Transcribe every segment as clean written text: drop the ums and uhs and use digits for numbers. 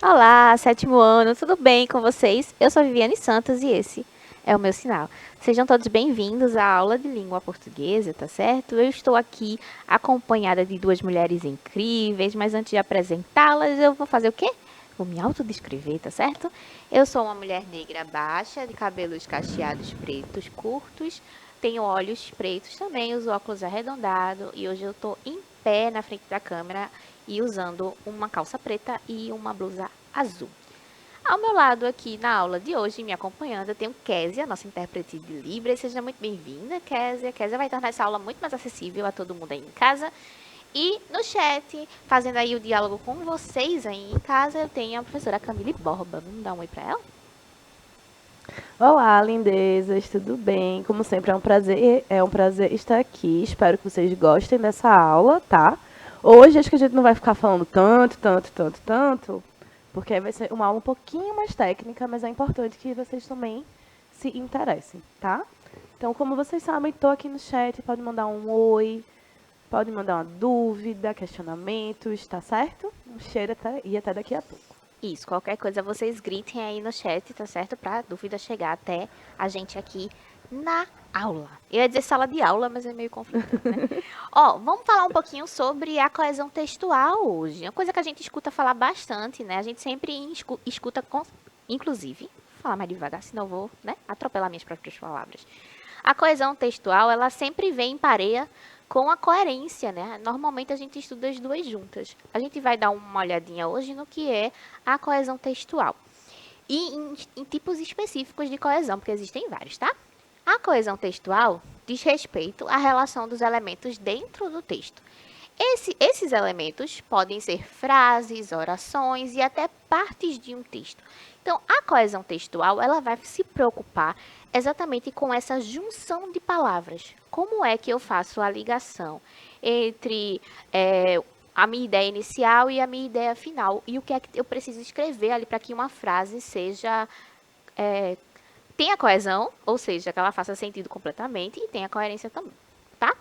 Olá, sétimo ano, tudo bem com vocês? Eu sou a Viviane Santos e esse é o meu sinal. Sejam todos bem-vindos à aula de língua portuguesa, tá certo? Eu estou aqui acompanhada de duas mulheres incríveis, mas antes de apresentá-las, eu vou fazer o quê? Vou me autodescrever, tá certo? Eu sou uma mulher negra baixa, de cabelos cacheados pretos curtos, tenho olhos pretos também, uso óculos arredondados e hoje eu tô em pé na frente da câmera e usando uma calça preta e uma blusa azul. Ao meu lado aqui na aula de hoje, me acompanhando, eu tenho Késia, nossa intérprete de Libras. Seja muito bem-vinda, Késia. Késia vai tornar essa aula muito mais acessível a todo mundo aí em casa. E no chat, fazendo aí o diálogo com vocês aí em casa, eu tenho a professora Camille Borba. Vamos dar um oi pra ela? Olá, lindezas, tudo bem? Como sempre, é um prazer estar aqui. Espero que vocês gostem dessa aula, tá? Hoje acho que a gente não vai ficar falando tanto, porque vai ser uma aula um pouquinho mais técnica, mas é importante que vocês também se interessem, tá? Então, como vocês sabem, estou aqui no chat, pode mandar um oi, pode mandar uma dúvida, questionamentos, tá certo? Um cheiro e até daqui a pouco. Isso, qualquer coisa vocês gritem aí no chat, tá certo? Pra dúvida chegar até a gente aqui na aula. Eu ia dizer sala de aula, mas é meio conflitante, né? Ó, vamos falar um pouquinho sobre a coesão textual hoje. Uma coisa que a gente escuta falar bastante, né? A gente sempre escuta, inclusive, vou falar mais devagar, senão eu vou, né, atropelar minhas próprias palavras. A coesão textual, ela sempre vem em pareia com a coerência, né? Normalmente a gente estuda as duas juntas. A gente vai dar uma olhadinha hoje no que é a coesão textual. E em tipos específicos de coesão, porque existem vários, tá? A coesão textual diz respeito à relação dos elementos dentro do texto. Esses elementos podem ser frases, orações e até partes de um texto. Então, a coesão textual ela vai se preocupar exatamente com essa junção de palavras. Como é que eu faço a ligação entre a minha ideia inicial e a minha ideia final? E o que é que eu preciso escrever ali para que uma frase seja tenha coesão, ou seja, que ela faça sentido completamente e tenha coerência também, tá?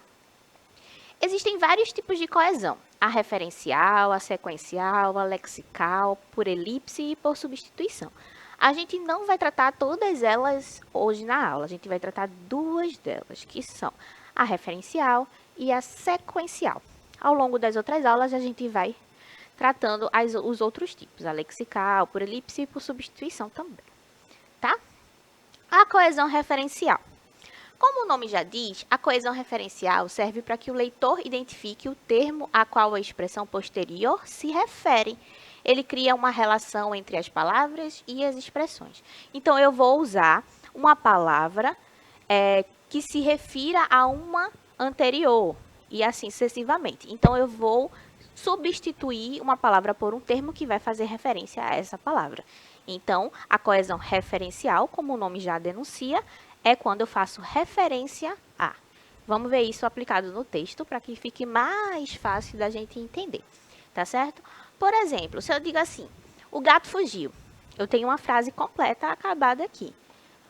Existem vários tipos de coesão: a referencial, a sequencial, a lexical, por elipse e por substituição. A gente não vai tratar todas elas hoje na aula, a gente vai tratar duas delas, que são a referencial e a sequencial. Ao longo das outras aulas, a gente vai tratando os outros tipos, a lexical, por elipse e por substituição também, tá? A coesão referencial. Como o nome já diz, a coesão referencial serve para que o leitor identifique o termo a qual a expressão posterior se refere. Ele cria uma relação entre as palavras e as expressões. Então, eu vou usar uma palavra que se refira a uma anterior e assim sucessivamente. Então, eu vou substituir uma palavra por um termo que vai fazer referência a essa palavra. Então, a coesão referencial, como o nome já denuncia, é quando eu faço referência a. Vamos ver isso aplicado no texto para que fique mais fácil da gente entender, tá certo? Por exemplo, se eu digo assim, o gato fugiu, eu tenho uma frase completa acabada aqui.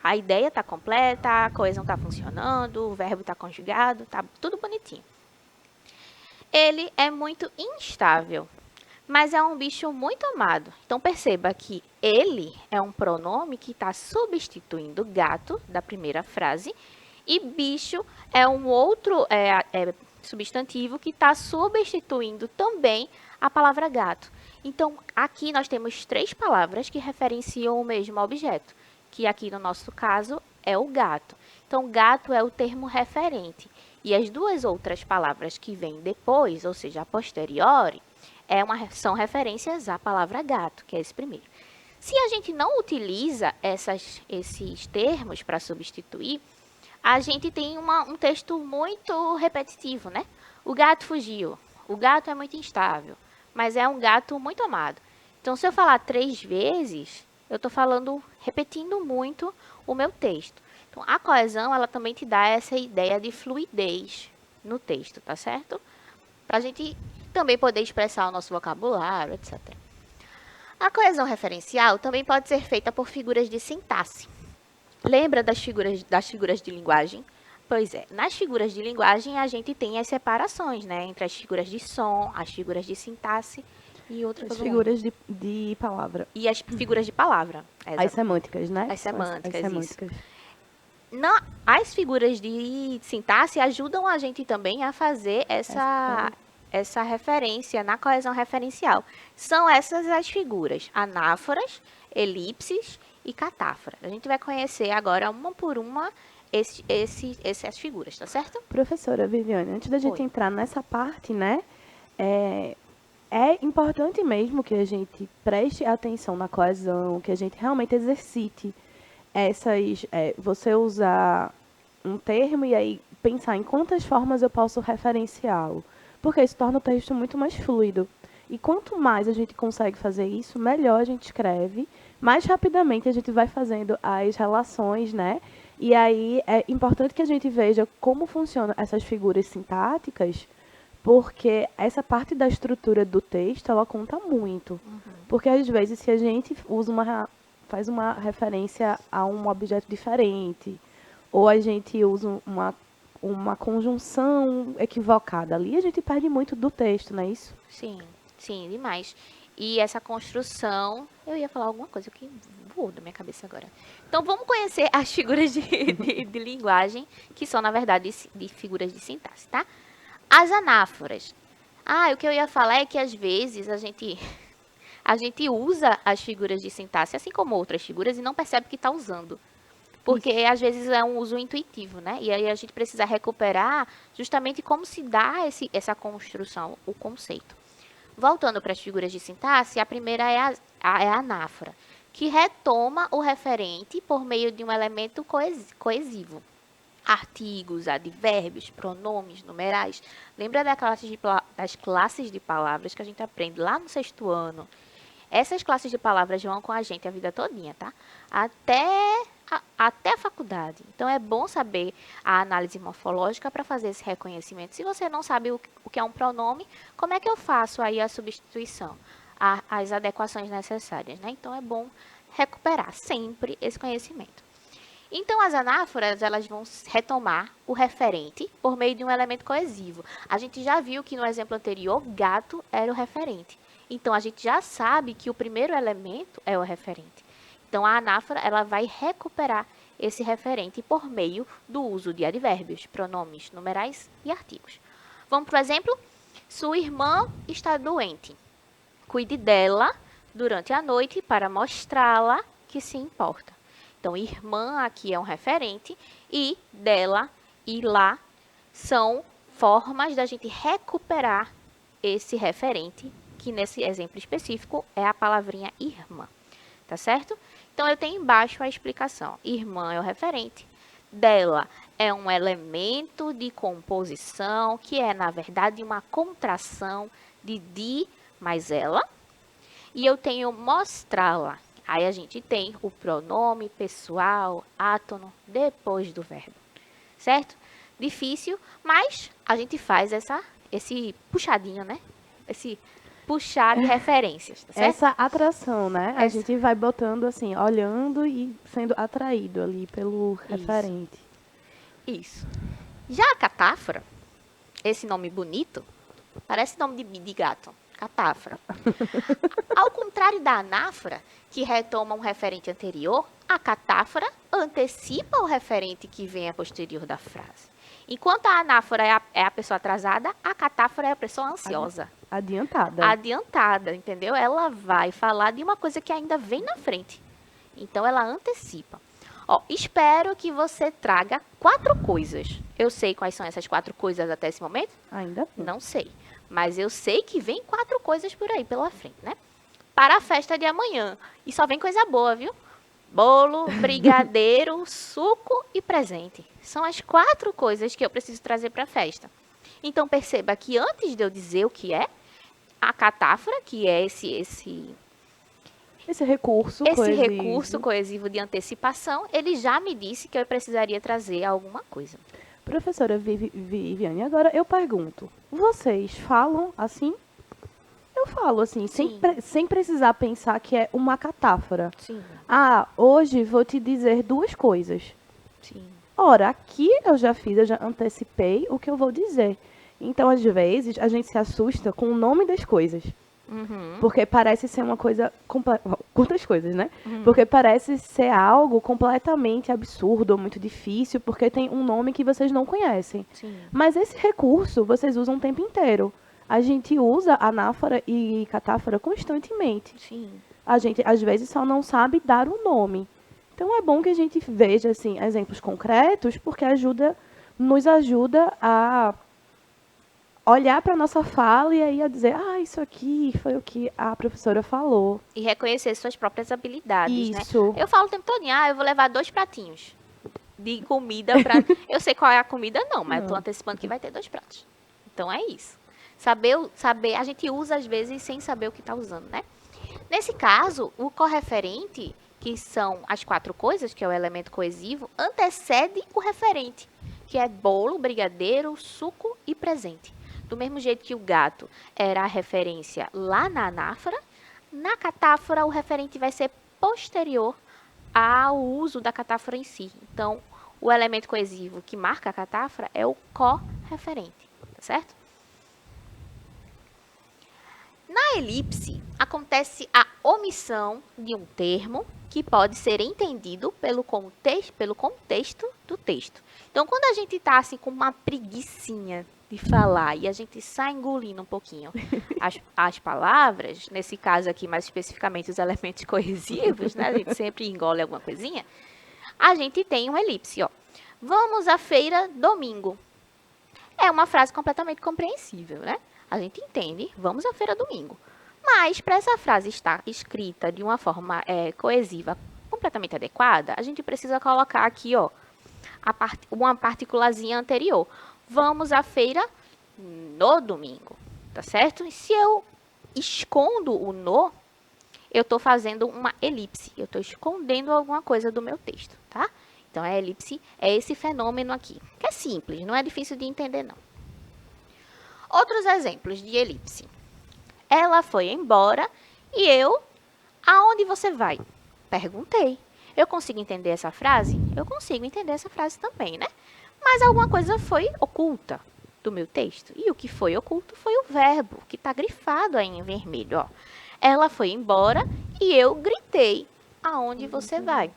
A ideia está completa, a coesão está funcionando, o verbo está conjugado, está tudo bonitinho. Ele é muito instável, mas é um bicho muito amado. Então perceba que ele é um pronome que está substituindo gato da primeira frase e bicho é um outro substantivo que está substituindo também a palavra gato. Então aqui nós temos três palavras que referenciam o mesmo objeto, que aqui no nosso caso é o gato. Então gato é o termo referente. E as duas outras palavras que vêm depois, ou seja, a posteriori, são referências à palavra gato, que é esse primeiro. Se a gente não utiliza esses termos para substituir, a gente tem um texto muito repetitivo, né? O gato fugiu. O gato é muito instável, mas é um gato muito amado. Então, se eu falar 3 vezes, eu estou falando, repetindo muito o meu texto. Então, a coesão, ela também te dá essa ideia de fluidez no texto, tá certo? Para a gente também poder expressar o nosso vocabulário, etc. A coesão referencial também pode ser feita por figuras de sintaxe. Lembra das figuras de linguagem? Pois é, nas figuras de linguagem a gente tem as separações, né, entre as figuras de som, as figuras de sintaxe E outra que eu As não lembro. figuras de palavra. E as figuras de palavra. As semânticas, né? As semânticas, As isso. semânticas. As figuras de sintaxe ajudam a gente também a fazer essa referência na coesão referencial. São essas as figuras: anáforas, elipses e catáfora. A gente vai conhecer agora, uma por uma, essas figuras, tá certo? Professora Viviane, antes da gente Oi. entrar nessa parte, né? É importante mesmo que a gente preste atenção na coesão, que a gente realmente exercite você usar um termo e aí pensar em quantas formas eu posso referenciá-lo, porque isso torna o texto muito mais fluido. E quanto mais a gente consegue fazer isso, melhor a gente escreve, mais rapidamente a gente vai fazendo as relações, né? E aí é importante que a gente veja como funcionam essas figuras sintáticas, porque essa parte da estrutura do texto, ela conta muito. Porque às vezes se a gente faz uma referência a um objeto diferente, ou a gente usa uma conjunção equivocada ali, a gente perde muito do texto, não é isso? Sim, sim, demais. E essa construção, eu ia falar alguma coisa que voou da minha cabeça agora. Então vamos conhecer as figuras de linguagem, que são, na verdade, de figuras de sintaxe, tá? As anáforas. O que eu ia falar é que às vezes a gente usa as figuras de sintaxe, assim como outras figuras, e não percebe que está usando. Porque às vezes é um uso intuitivo, né? E aí a gente precisa recuperar justamente como se dá essa construção, o conceito. Voltando para as figuras de sintaxe, a primeira é a anáfora, que retoma o referente por meio de um elemento coesivo. Artigos, advérbios, pronomes, numerais. Lembra das classes de palavras que a gente aprende lá no 6º ano? Essas classes de palavras vão com a gente a vida todinha, tá? Até a faculdade. Então, é bom saber a análise morfológica para fazer esse reconhecimento. Se você não sabe o que é um pronome, como é que eu faço aí a substituição? As adequações necessárias, né? Então, é bom recuperar sempre esse conhecimento. Então, as anáforas, elas vão retomar o referente por meio de um elemento coesivo. A gente já viu que no exemplo anterior, gato era o referente. Então, a gente já sabe que o primeiro elemento é o referente. Então, a anáfora, ela vai recuperar esse referente por meio do uso de advérbios, pronomes, numerais e artigos. Vamos para o exemplo? Sua irmã está doente. Cuide dela durante a noite para mostrá-la que se importa. Então, irmã aqui é um referente e dela e lá são formas da gente recuperar esse referente, que nesse exemplo específico é a palavrinha irmã, tá certo? Então, eu tenho embaixo a explicação. Irmã é o referente, dela é um elemento de composição, que é, na verdade, uma contração de mais ela, e eu tenho mostrá-la. Aí a gente tem o pronome pessoal, átono, depois do verbo, certo? Difícil, mas a gente faz esse puxadinho, né? Esse puxar de referências, tá certo? Essa atração, né? A gente vai botando assim, olhando e sendo atraído ali pelo referente. Isso. Já a catáfora, esse nome bonito, parece nome de gato. Catáfora. Ao contrário da anáfora, que retoma um referente anterior, a catáfora antecipa o referente que vem a posterior da frase. Enquanto a anáfora é a pessoa atrasada, a catáfora é a pessoa ansiosa. Adiantada. Adiantada, entendeu? Ela vai falar de uma coisa que ainda vem na frente. Então, ela antecipa. Espero que você traga 4 coisas. Eu sei quais são essas 4 coisas até esse momento? Ainda não sei. Mas eu sei que vem 4 coisas por aí pela frente, né? Para a festa de amanhã. E só vem coisa boa, viu? Bolo, brigadeiro, suco e presente. São as 4 coisas que eu preciso trazer para a festa. Então, perceba que antes de eu dizer o que é, a catáfora, que é esse recurso coesivo de antecipação, ele já me disse que eu precisaria trazer alguma coisa. Professora Viviane, agora eu pergunto, vocês falam assim? Eu falo assim, sem precisar pensar que é uma catáfora. Sim. Hoje vou te dizer 2 coisas. Sim. Ora, aqui eu já antecipei o que eu vou dizer. Então, às vezes, a gente se assusta com o nome das coisas. Uhum. Porque parece ser uma coisa... Quantas coisas, né? Porque parece ser algo completamente absurdo ou muito difícil, porque tem um nome que vocês não conhecem. Sim. Mas esse recurso vocês usam o tempo inteiro. A gente usa anáfora e catáfora constantemente. Sim. A gente, às vezes, só não sabe dar o nome. Então, é bom que a gente veja, assim, exemplos concretos, porque nos ajuda a olhar para a nossa fala e aí a dizer, isso aqui foi o que a professora falou. E reconhecer suas próprias habilidades, né? Isso. Eu falo o tempo todo, eu vou levar 2 pratinhos de comida pra... Eu sei qual é a comida, não, mas eu tô antecipando que vai ter 2 pratos. Então, é isso. Saber, a gente usa às vezes sem saber o que tá usando, né? Nesse caso, o correferente, que são as 4 coisas, que é o elemento coesivo, antecede o referente, que é bolo, brigadeiro, suco e presente. Do mesmo jeito que o gato era a referência lá na anáfora, na catáfora o referente vai ser posterior ao uso da catáfora em si. Então, o elemento coesivo que marca a catáfora é o correferente, tá certo? Na elipse, acontece a omissão de um termo que pode ser entendido pelo contexto do texto. Então, quando a gente está assim, com uma preguicinha de falar e a gente sai engolindo um pouquinho as palavras, nesse caso aqui, mais especificamente os elementos coesivos, né? A gente sempre engole alguma coisinha. A gente tem uma elipse, ó. Vamos à feira domingo. É uma frase completamente compreensível, né? A gente entende, vamos à feira domingo. Mas, para essa frase estar escrita de uma forma coesiva completamente adequada, a gente precisa colocar aqui, ó, uma partículazinha anterior. Vamos à feira no domingo, tá certo? E se eu escondo o no, eu estou fazendo uma elipse. Eu estou escondendo alguma coisa do meu texto, tá? Então, a elipse é esse fenômeno aqui, que é simples, não é difícil de entender, não. Outros exemplos de elipse. Ela foi embora e eu... Aonde você vai? Perguntei. Eu consigo entender essa frase? Eu consigo entender essa frase também, né? Mas alguma coisa foi oculta do meu texto. E o que foi oculto foi o verbo, que está grifado aí em vermelho, ó. Ela foi embora e eu gritei. Aonde você vai?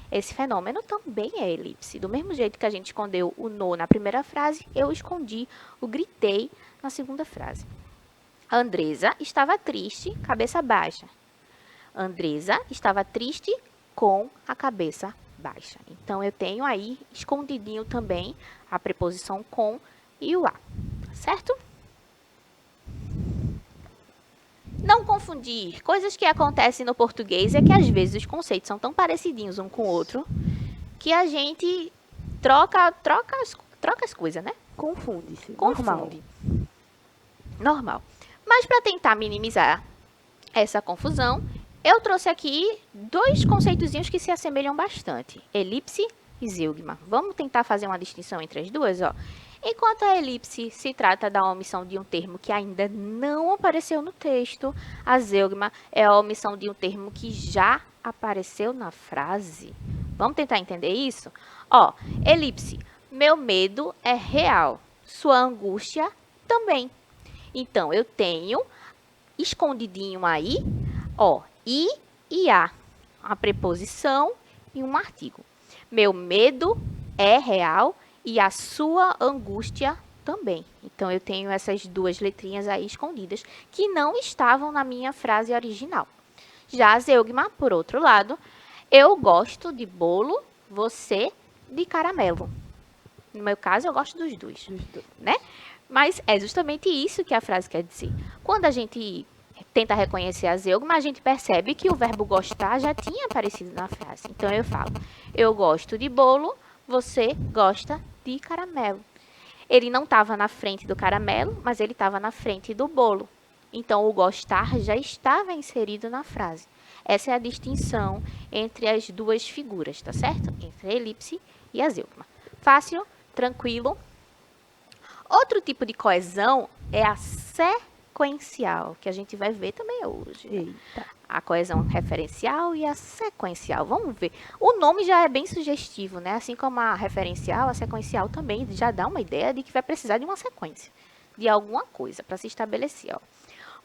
Esse fenômeno também é elipse. Do mesmo jeito que a gente escondeu o no na primeira frase, eu escondi o gritei na segunda frase. Andresa estava triste, cabeça baixa. Andresa estava triste com a cabeça baixa. Então, eu tenho aí escondidinho também a preposição com e o a, certo? Não confundir. Coisas que acontecem no português é que às vezes os conceitos são tão parecidinhos um com o outro que a gente troca as coisas, né? Confunde-se. Confunde. Normal. Mas para tentar minimizar essa confusão, eu trouxe aqui 2 conceitozinhos que se assemelham bastante. Elipse e zeugma. Vamos tentar fazer uma distinção entre as duas, ó. Enquanto a elipse se trata da omissão de um termo que ainda não apareceu no texto, a zeugma é a omissão de um termo que já apareceu na frase. Vamos tentar entender isso? Ó, elipse. Meu medo é real. Sua angústia também. Então, eu tenho escondidinho aí, ó, i e a. Uma preposição e um artigo. Meu medo é real e a sua angústia também. Então, eu tenho essas 2 letrinhas aí escondidas que não estavam na minha frase original. Já a zeugma, por outro lado, eu gosto de bolo, você de caramelo. No meu caso, eu gosto dos 2, né? Mas é justamente isso que a frase quer dizer. Quando a gente tenta reconhecer a zeugma, a gente percebe que o verbo gostar já tinha aparecido na frase. Então, eu falo, eu gosto de bolo, você gosta de caramelo. Ele não estava na frente do caramelo, mas ele estava na frente do bolo. Então, o gostar já estava inserido na frase. Essa é a distinção entre as 2 figuras, tá certo? Entre a elipse e a zeugma. Fácil, tranquilo. Outro tipo de coesão é a sequencial, que a gente vai ver também hoje. Eita. A coesão referencial e a sequencial. Vamos ver. O nome já é bem sugestivo, né? Assim como a referencial, a sequencial também já dá uma ideia de que vai precisar de uma sequência, de alguma coisa para se estabelecer, ó.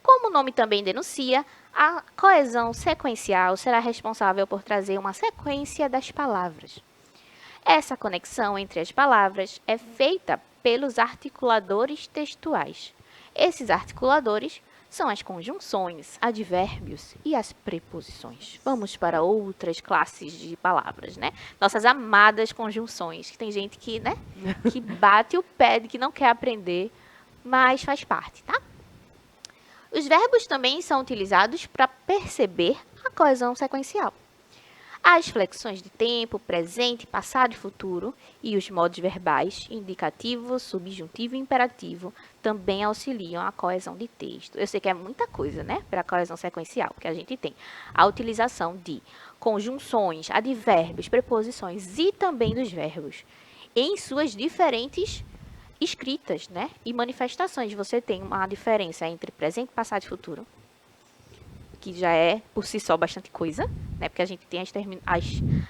Como o nome também denuncia, a coesão sequencial será responsável por trazer uma sequência das palavras. Essa conexão entre as palavras é feita pelos articuladores textuais. Esses articuladores são as conjunções, advérbios e as preposições. Vamos para outras classes de palavras, né? Nossas amadas conjunções, que tem gente que, né, que bate o pé de que não quer aprender, mas faz parte, tá? Os verbos também são utilizados para perceber a coesão sequencial. As flexões de tempo, presente, passado e futuro e os modos verbais, indicativo, subjuntivo e imperativo, também auxiliam a coesão de texto. Eu sei que é muita coisa, né, para a coesão sequencial, que a gente tem a utilização de conjunções, advérbios, preposições e também dos verbos em suas diferentes escritas, né, e manifestações. Você tem uma diferença entre presente, passado e futuro, que já é, por si só, bastante coisa, né? Porque a gente tem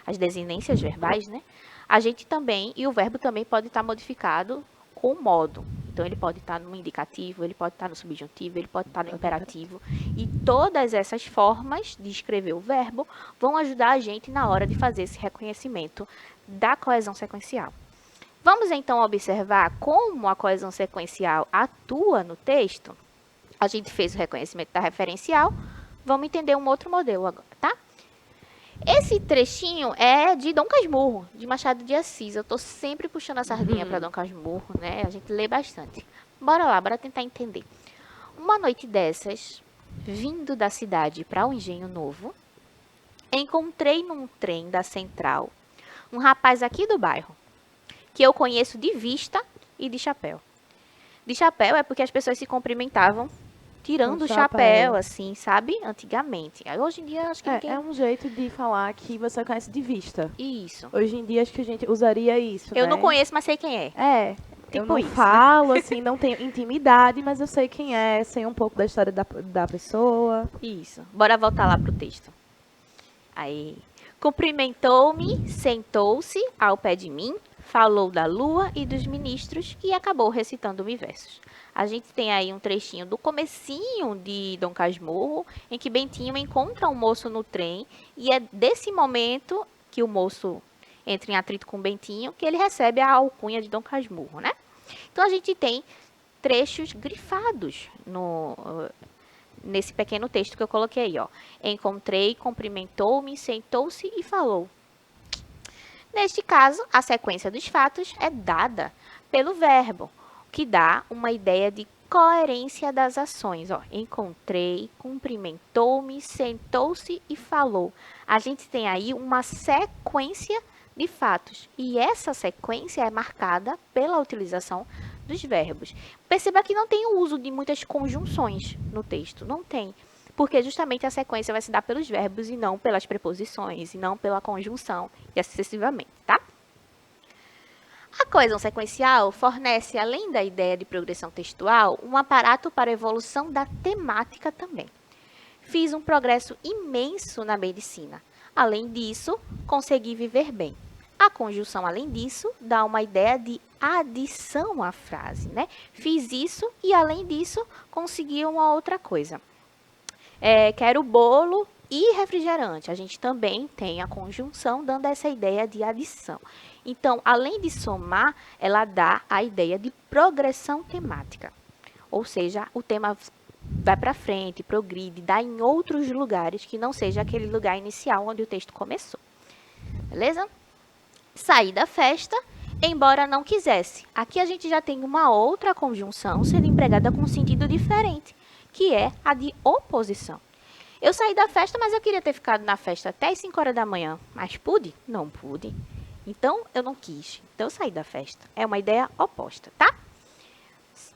as desinências verbais, né? A gente também, e o verbo também pode estar modificado com o modo. Então, ele pode estar no indicativo, ele pode estar no subjuntivo, ele pode estar no imperativo. E todas essas formas de escrever o verbo vão ajudar a gente na hora de fazer esse reconhecimento da coesão sequencial. Vamos, então, observar como a coesão sequencial atua no texto? A gente fez o reconhecimento da referencial. Vamos entender um outro modelo agora, tá? Esse trechinho é de Dom Casmurro, de Machado de Assis. Eu tô sempre puxando a sardinha para Dom Casmurro, né? A gente lê bastante. Bora lá, bora tentar entender. Uma noite dessas, vindo da cidade para o Engenho Novo, encontrei num trem da Central um rapaz aqui do bairro, que eu conheço de vista e de chapéu. De chapéu é porque as pessoas se cumprimentavam tirando o chapéu, assim, sabe? Antigamente. Aí, hoje em dia, acho que ninguém... É um jeito de falar que você conhece de vista. Isso. Hoje em dia, acho que a gente usaria isso, Eu né? não conheço, mas sei quem é. É, eu Tipo não isso, né? falo, assim, não tenho intimidade, mas eu sei quem é, sei um pouco da história da pessoa. Isso. Bora voltar lá pro texto. Aí. Cumprimentou-me, sentou-se ao pé de mim, falou da lua e dos ministros e acabou recitando-me versos. A gente tem aí um trechinho do comecinho de Dom Casmurro, em que Bentinho encontra um moço no trem, e é desse momento que o moço entra em atrito com Bentinho, que ele recebe a alcunha de Dom Casmurro, né? Então, a gente tem trechos grifados nesse pequeno texto que eu coloquei, ó. Encontrei, cumprimentou-me, sentou-se e falou. Neste caso, a sequência dos fatos é dada pelo verbo, que dá uma ideia de coerência das ações. Ó. Encontrei, cumprimentou-me, sentou-se e falou. A gente tem aí uma sequência de fatos. E essa sequência é marcada pela utilização dos verbos. Perceba que não tem o uso de muitas conjunções no texto. Não tem. Porque justamente a sequência vai se dar pelos verbos e não pelas preposições, e não pela conjunção, e assim sucessivamente, tá? A coesão sequencial fornece, além da ideia de progressão textual, um aparato para a evolução da temática também. Fiz um progresso imenso na medicina. Além disso, consegui viver bem. A conjunção, além disso, dá uma ideia de adição à frase, né? Fiz isso e, além disso, consegui uma outra coisa. Quero bolo e refrigerante. A gente também tem a conjunção dando essa ideia de adição. Então, além de somar, ela dá a ideia de progressão temática. Ou seja, o tema vai para frente, progride, dá em outros lugares que não seja aquele lugar inicial onde o texto começou. Beleza? Saí da festa, embora não quisesse. Aqui a gente já tem uma outra conjunção sendo empregada com um sentido diferente, que é a de oposição. Eu saí da festa, mas eu queria ter ficado na festa até as 5 horas da manhã. Mas pude? Não pude. Então, eu não quis. Então, eu saí da festa. É uma ideia oposta, tá?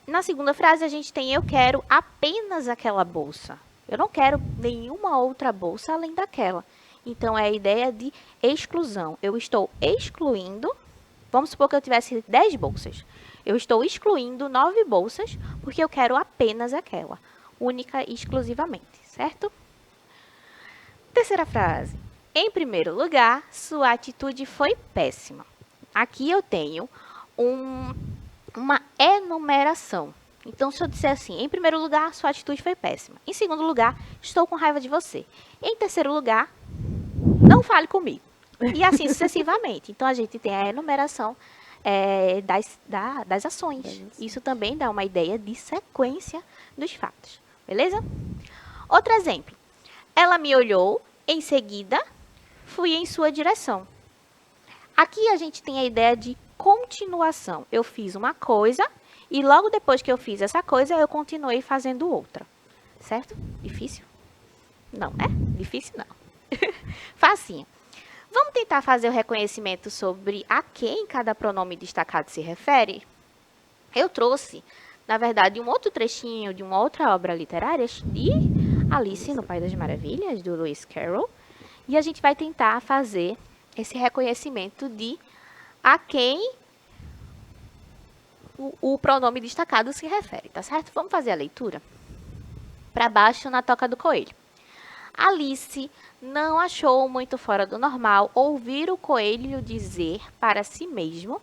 Na segunda frase, a gente tem eu quero apenas aquela bolsa. Eu não quero nenhuma outra bolsa além daquela. Então, é a ideia de exclusão. Eu estou excluindo. Vamos supor que eu tivesse 10 bolsas. Eu estou excluindo 9 bolsas porque eu quero apenas aquela. Única e exclusivamente, certo? Terceira frase. Em primeiro lugar, sua atitude foi péssima. Aqui eu tenho uma enumeração. Então, se eu disser assim, em primeiro lugar, sua atitude foi péssima. Em segundo lugar, estou com raiva de você. Em terceiro lugar, não fale comigo. E assim sucessivamente. Então, a gente tem a enumeração das ações. Isso também dá uma ideia de sequência dos fatos. Beleza? Outro exemplo. Ela me olhou, em seguida, fui em sua direção. Aqui a gente tem a ideia de continuação. Eu fiz uma coisa e logo depois que eu fiz essa coisa, eu continuei fazendo outra. Certo? Difícil? Não, né? Difícil não. Facinho. Vamos tentar fazer o reconhecimento sobre a quem cada pronome destacado se refere? Eu trouxe, na verdade, um outro trechinho de uma outra obra literária de Alice no País das Maravilhas, do Lewis Carroll. E a gente vai tentar fazer esse reconhecimento de a quem o pronome destacado se refere, tá certo? Vamos fazer a leitura? Para baixo, na toca do coelho. Alice não achou muito fora do normal ouvir o coelho dizer para si mesmo: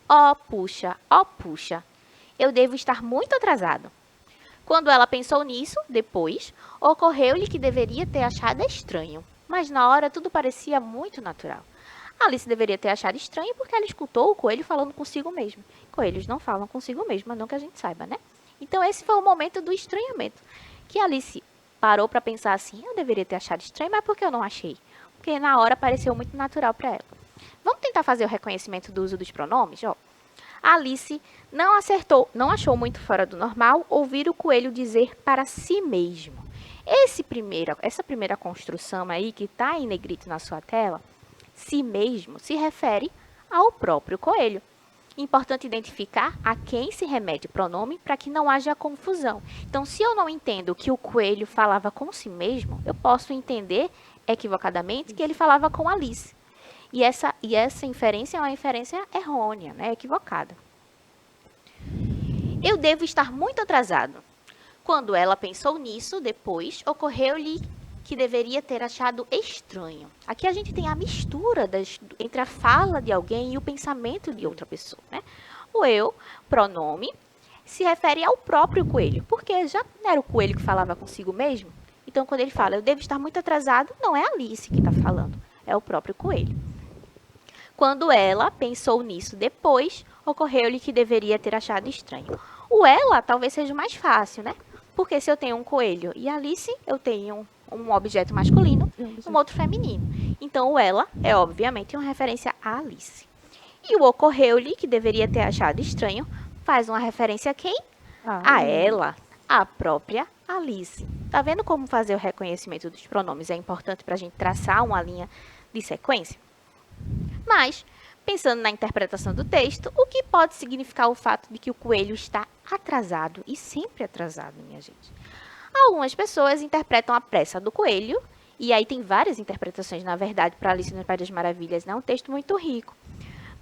ó puxa, eu devo estar muito atrasado. Quando ela pensou nisso, depois, ocorreu-lhe que deveria ter achado estranho, mas na hora tudo parecia muito natural. Alice deveria ter achado estranho porque ela escutou o coelho falando consigo mesmo. Coelhos não falam consigo mesmo, não que a gente saiba, né? Então esse foi o momento do estranhamento, que Alice parou para pensar assim: eu deveria ter achado estranho, mas por que eu não achei? Porque na hora pareceu muito natural para ela. Vamos tentar fazer o reconhecimento do uso dos pronomes? Ó. Alice não achou muito fora do normal ouvir o coelho dizer para si mesmo. Essa primeira construção aí que está em negrito na sua tela, si mesmo, se refere ao próprio coelho. Importante identificar a quem se remete o pronome para que não haja confusão. Então, se eu não entendo que o coelho falava com si mesmo, eu posso entender equivocadamente que ele falava com Alice. E essa inferência é uma inferência errônea, né? Equivocada. Eu devo estar muito atrasado. Quando ela pensou nisso, depois, ocorreu-lhe que deveria ter achado estranho. Aqui a gente tem a mistura entre a fala de alguém e o pensamento de outra pessoa, né? O eu, pronome, se refere ao próprio coelho, porque já não era o coelho que falava consigo mesmo? Então, quando ele fala, eu devo estar muito atrasado, não é Alice que está falando, é o próprio coelho. Quando ela pensou nisso depois, ocorreu-lhe que deveria ter achado estranho. O ela talvez seja mais fácil, né? Porque se eu tenho um coelho e Alice, eu tenho um objeto masculino e um outro feminino. Então, o ela é, obviamente, uma referência a Alice. E o ocorreu-lhe, que deveria ter achado estranho, faz uma referência a quem? A ela, a própria Alice. Tá vendo como fazer o reconhecimento dos pronomes é importante para a gente traçar uma linha de sequência? Mas, pensando na interpretação do texto, o que pode significar o fato de que o coelho está atrasado e sempre atrasado, minha gente? Algumas pessoas interpretam a pressa do coelho, e aí tem várias interpretações, na verdade, para Alice no País das Maravilhas, é um texto muito rico.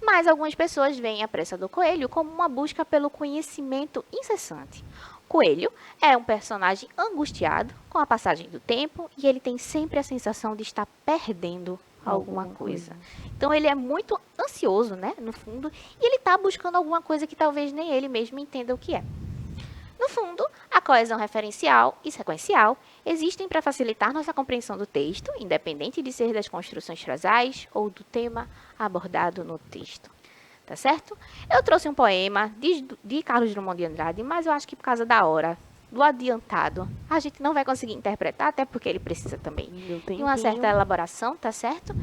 Mas algumas pessoas veem a pressa do coelho como uma busca pelo conhecimento incessante. Coelho é um personagem angustiado com a passagem do tempo e ele tem sempre a sensação de estar perdendo alguma coisa. Então ele é muito ansioso, né, no fundo, e ele está buscando alguma coisa que talvez nem ele mesmo entenda o que é. No fundo, a coesão referencial e sequencial existem para facilitar nossa compreensão do texto, independente de ser das construções frasais ou do tema abordado no texto. Tá certo? Eu trouxe um poema de Carlos Drummond de Andrade, mas eu acho que por causa da hora, do adiantado, a gente não vai conseguir interpretar, até porque ele precisa também de uma certa elaboração, tá certo?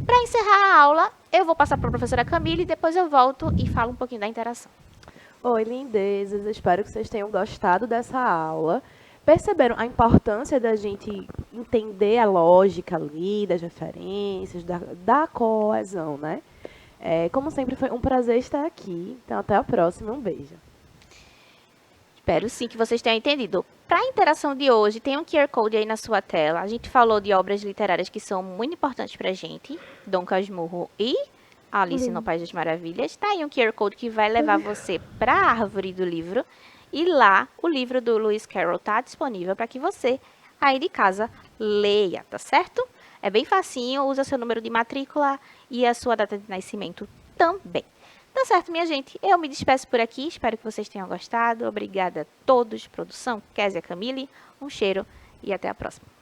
Para encerrar a aula, eu vou passar para a professora Camille e depois eu volto e falo um pouquinho da interação. Oi, lindezas. Espero que vocês tenham gostado dessa aula. Perceberam a importância da gente entender a lógica ali, das referências, da coesão, né? Como sempre, foi um prazer estar aqui. Então, até a próxima. Um beijo. Espero sim que vocês tenham entendido. Para a interação de hoje, tem um QR Code aí na sua tela. A gente falou de obras literárias que são muito importantes para a gente. Dom Casmurro e Alice no País das Maravilhas. Tá aí um QR Code que vai levar você para a árvore do livro. E lá, o livro do Lewis Carroll está disponível para que você, aí de casa, leia, tá certo? É bem facinho, usa seu número de matrícula e a sua data de nascimento também. Tá certo, minha gente. Eu me despeço por aqui. Espero que vocês tenham gostado. Obrigada a todos. Produção, Kézia, Camille. Um cheiro e até a próxima.